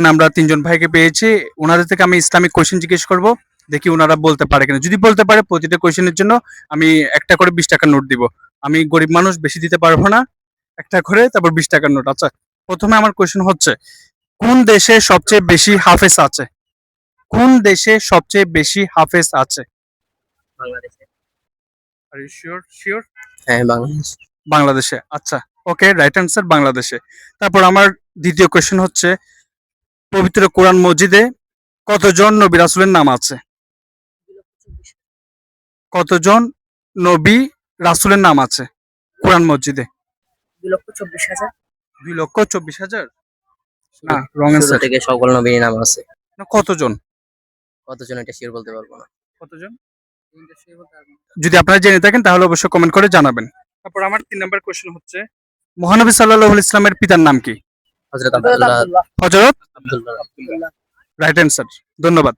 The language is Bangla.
আমরা তিনজন ভাইকে পেয়েছি, ওনাদের থেকে আমি ইসলামিক কোয়েশ্চেন জিজ্ঞেস করব, দেখি ওনারা বলতে পারে কিনা। যদি বলতে পারে প্রতিটা কোয়েশ্চেনের জন্য আমি একটা করে 20 টাকার নোট দিব। আমি গরিব মানুষ, বেশি দিতে পারবো না, একটা করে তারপর 20 টাকার নোট। আচ্ছা, প্রথমে আমার কোয়েশ্চেন হচ্ছে, কোন দেশে সবচেয়ে বেশি হাফেজ আছে? কোন দেশে সবচেয়ে বেশি হাফেজ আছে? বাংলাদেশে। Are you sure? শিওর? হ্যাঁ, বাংলাদেশ। বাংলাদেশে। আচ্ছা, ওকে, রাইট অ্যান্সার বাংলাদেশে। তারপর আমার দ্বিতীয় কোয়েশ্চেন হচ্ছে, পবিত্র কোরআন মজিদে কতজন নবী রাসূলের নাম আছে? কতজন নবী রাসূলের নাম আছে কোরআন মজিদে? 2,24,000। 2,24,000? না, রং শুরু অ্যান্সার। থেকে সকল নবীর নাম আছে। না, কতজন? কতজন এটা শিওর বলতে পারবো না। কতজন? যদি আপনারা জেনে থাকেন তাহলে অবশ্যই কমেন্ট করে জানাবেন। তারপর আমার 3 নাম্বার কোয়েশ্চেন হচ্ছে, মহানবী সাল্লাল্লাহু আলাইহি ইসলামের পিতার নাম কি? হযরত আব্দুল্লাহ। হযরত আব্দুল্লাহ। Right answer. ধন্যবাদ।